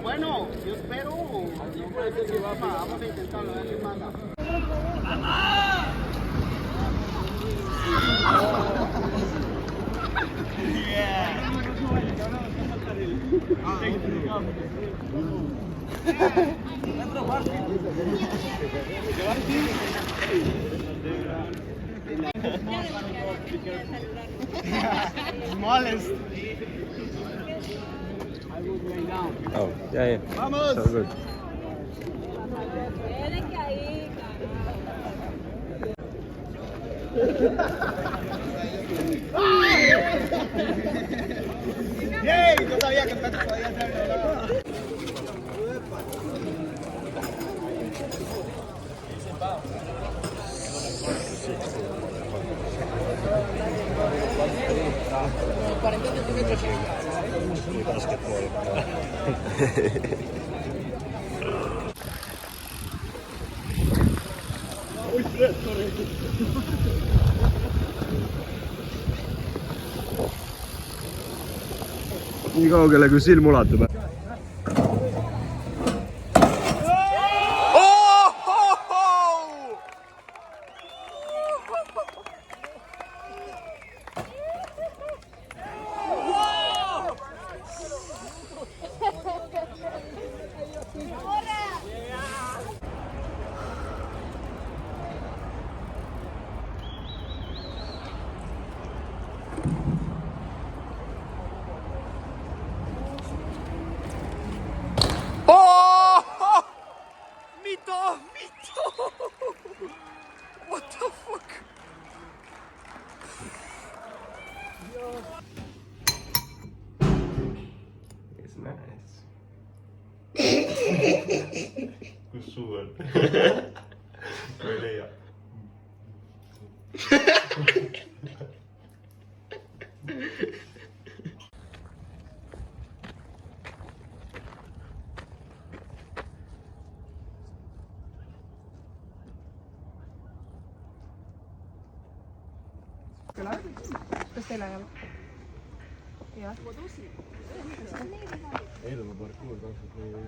Bueno, yo espero. Vamos a intentarlo, a ver qué pasa. Smallest. Oh, yeah. Vamos. So good. ¡Yay! Yo sabía que Petro podía hacerlo. nii kaugele kui silm ulatub. What the fuck? It's nice. Kus suu on? Ma ei leia. Kas teil ajab? Jah. Eiluma parkuur 24.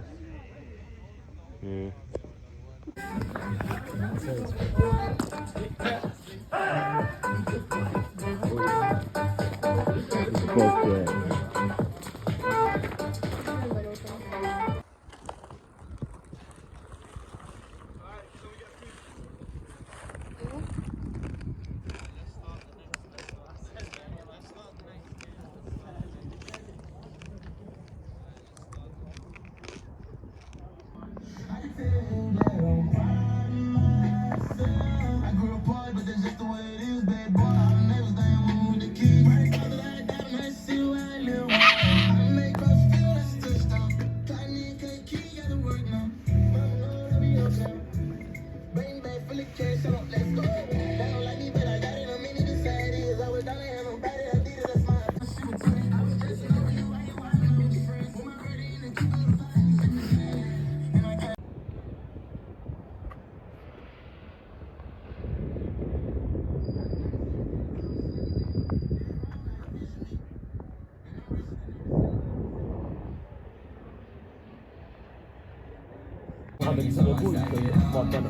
Vaatan,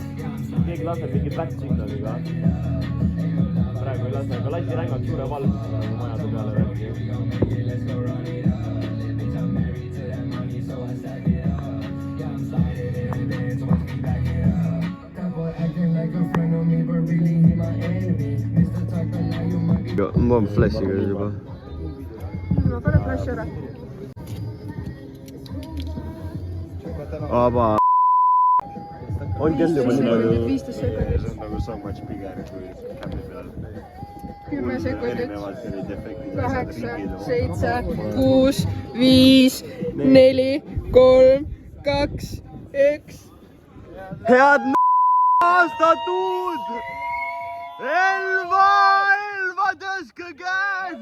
keegi laseb mingi back-signaliga. Praegu ei lase, aga lasi rängalt suure valgusega majade peale värgi. Ma olen flashiga juba. Ma pane flash ära. Aba. On kell juba nii palju. 15 sekundit. See on nagu so much bigger kui kämmi peal. 10 sekundit. 8, 7, 6, 5, 4, 3, 2, 1. Head aastatud! Elva tõstke käed!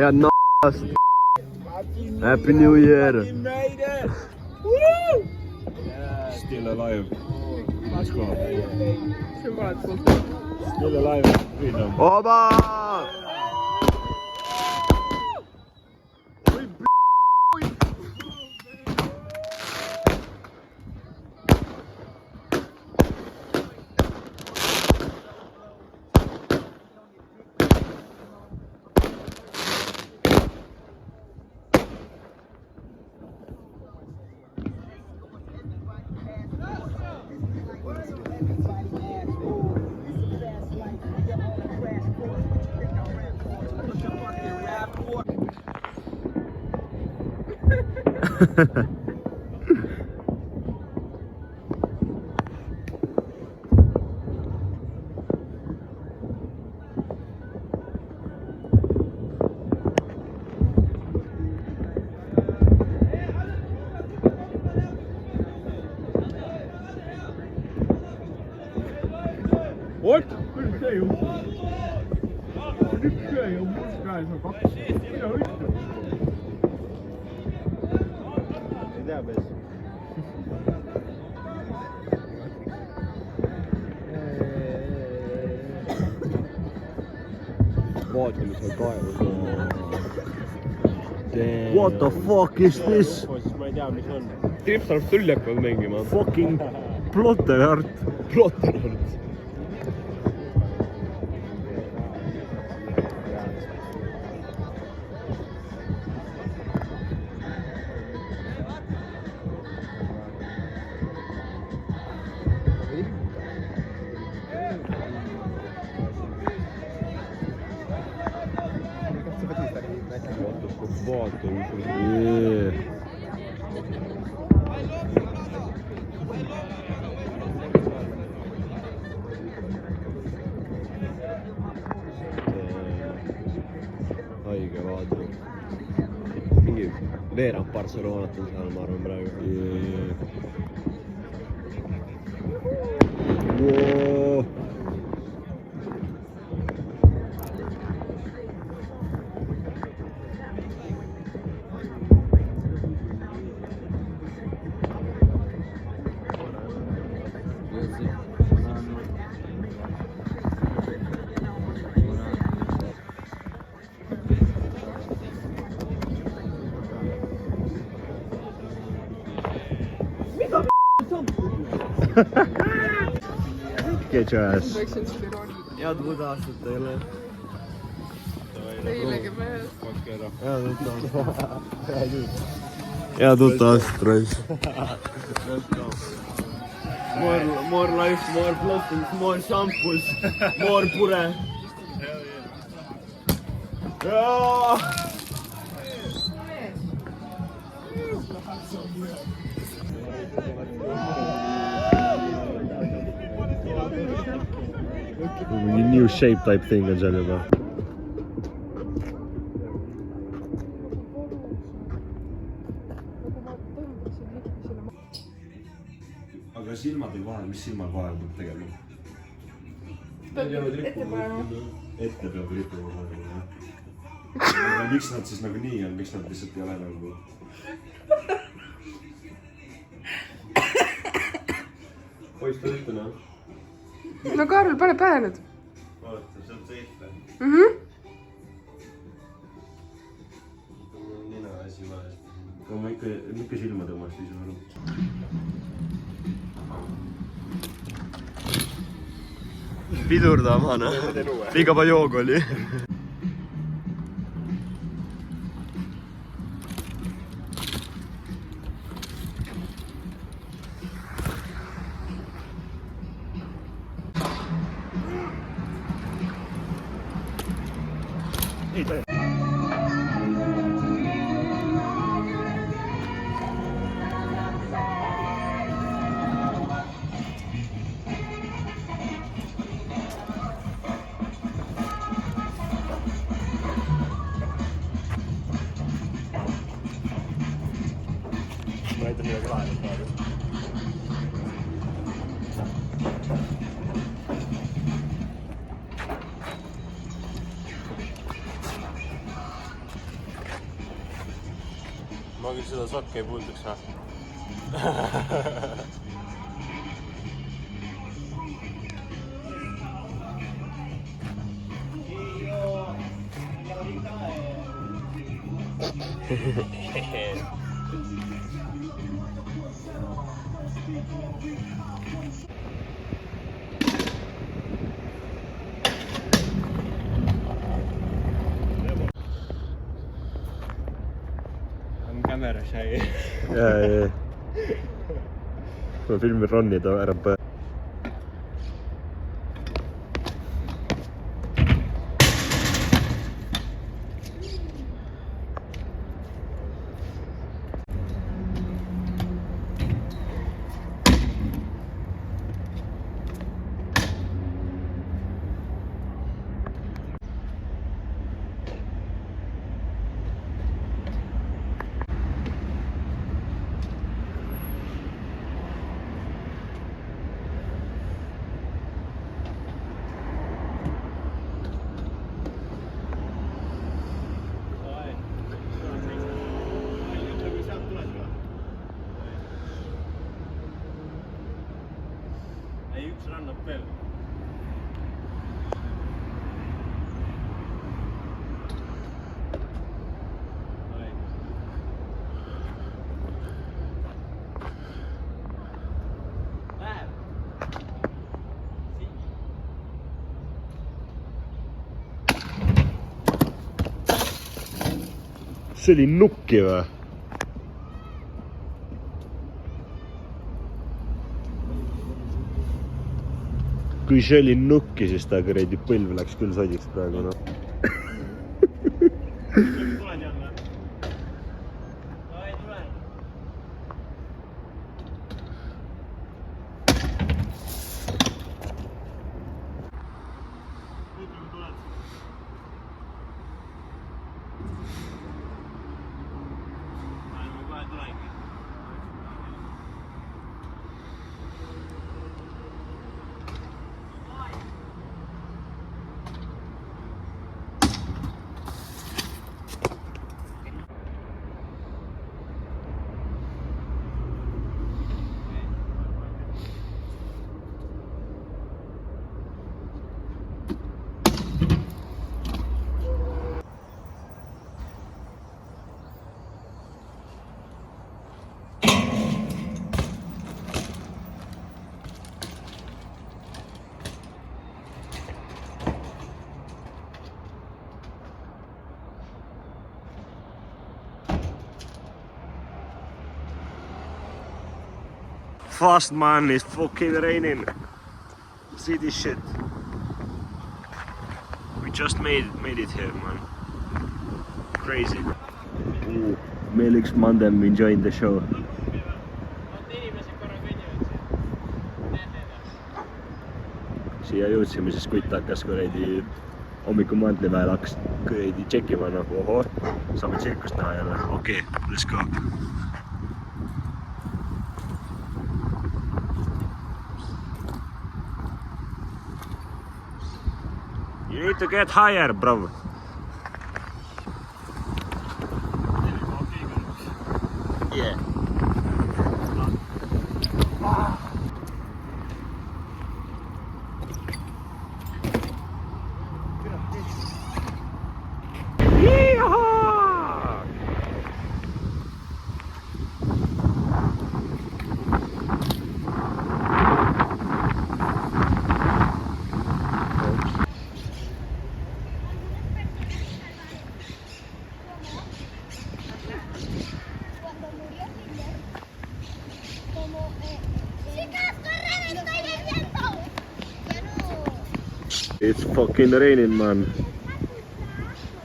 Head n***ast! Happy New Year! Still alive. Let's go. Sümbolical. Still alive. Freedom. Oba! What? See ju. Üks käe ja mul käes on 2. Mida ütleb? Ei tea peas. Vaata, mis seal kaevus on. What the fuck is this? Ma ei tea, mis on. Tripsarv tuljak peab mängima. Fucking plotterart. Plotterart. Vaata, haige vaata. Mingi veerand Barcelonat on seal, ma arvan, praegu. Wow. Get your ass. Head uut aastat teile. Teilegi mees. Head uut aastat, Raisk. More life, more floatings, more shampoos, more pure. Mingi new shape type thing on seal juba. Aga silmadel vahel, mis silmal vahel peab tegema? Ette panema. Ette peab rippuma vahel, jah. Aga miks nad siis nagu nii on, miks nad lihtsalt ei ole nagu... Poiss tõesti, noh. No Karl, pane pähe nüüd. Vaata, see on seitse. Nina asi vahest. Aga ma ikka silma tõmmast ei saa aru. Pidurdama, noh. Liiga palju joogu oli. Ei tee. Ma näitan midagi lahedat praegu. Ma küll seda sokki ei puuduks, noh. Kamera shy. Jaa. Ma filmin Ronni, ta ära põe. veel. See oli nukki või? Kui see oli nukki, siis ta kuradi põlv läks küll sodiks praegu, noh. Tuled jälle? Ai, tulen. Fast man, it's fucking raining. See this shit. We just made it here, man. Crazy. Ooh, Melix Mandem enjoying the show. Siia jõudsime, siis kutt hakkas kuradi hommikumantlipääl hakkas kuradi tšekkima, noh, ohoh, saame tsirkust näha jälle. Okei, let's go. You need to get higher, bro. Yeah. It's fucking raining, man.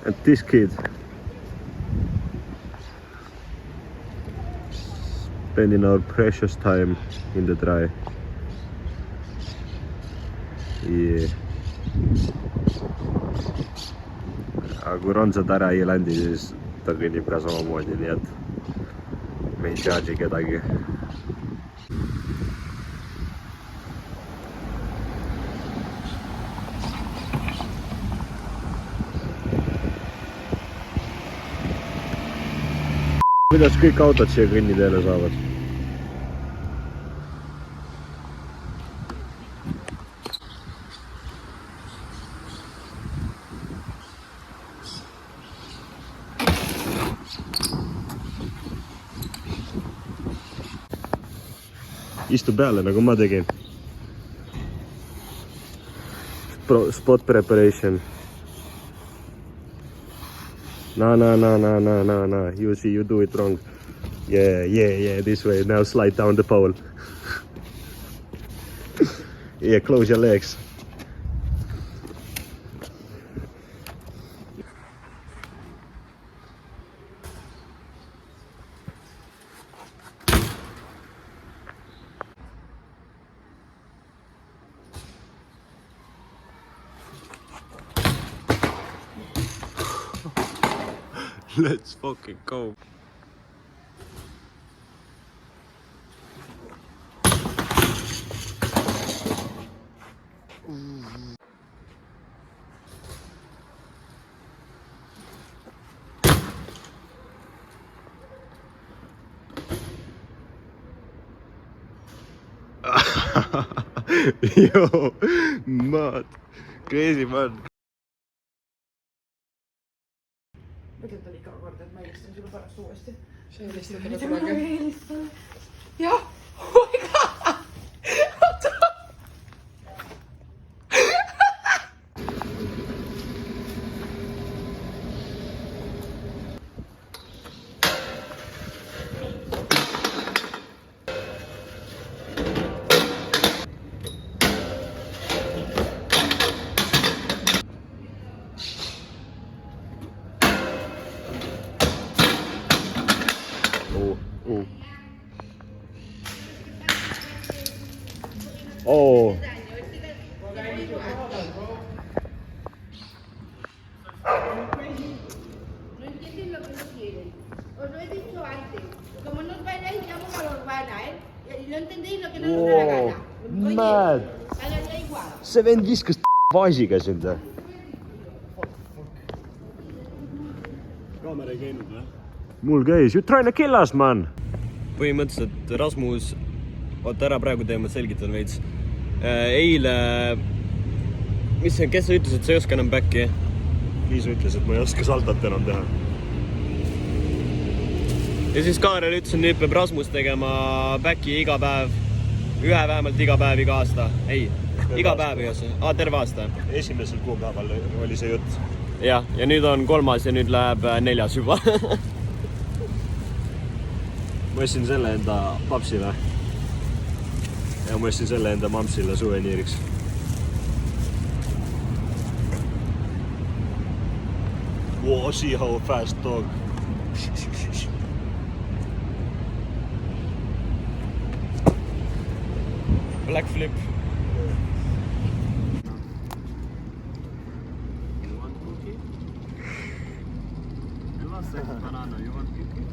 And this kid spending our precious time in the dry. Yeah. Aga kui ronsad ära ei landi, siis ta kõnnib ka samamoodi, nii et me ei charge'i kedagi. Kuidas kõik autod siia kõnniteele saavad? Istu peale, nagu ma tegin. Spot preparation. No, you see, you do it wrong. Yeah, this way. Now slide down the pole. Yeah, close your legs. Let's fucking go. Yo, mad. Crazy man. tegelikult oli iga kord, et ma helistan sulle pärast uuesti. Sa helistad mulle kunagi? Jah, oh my god! Oota! Oh. No entienden lo que no quieren. Os lo he dicho antes. Como no os bailáis, llamo a la urbana, ¿eh? Y no entendéis lo que no os da la gana. Oye, Mad. háganle igual. See vend viskas paasiga sind või? Kaamera ei käinud või? Mul käis, Ukraina killas, man! Põhimõtteliselt Rasmus, oota ära praegu teema selgitan veits. Eile, kes sa ütles, et sa ei oska enam backi? Liisu ütles, et ma ei oska saltat enam teha. Ja siis Kaarel ütles, et nüüd peab Rasmus tegema backi iga päev. Vähemalt iga päev, iga aasta. Ei, iga päev iga aasta. Terve aasta. Esimesel kuupäeval oli see jutt. Ja nüüd on 3. ja nüüd läheb 4. juba. Ma ostsin selle enda papsile. Ja ma ostsin selle enda mampsile suveniiriks. Whoa, see how fast dog. Black flip. You want cookie? You want banana, you want cookie?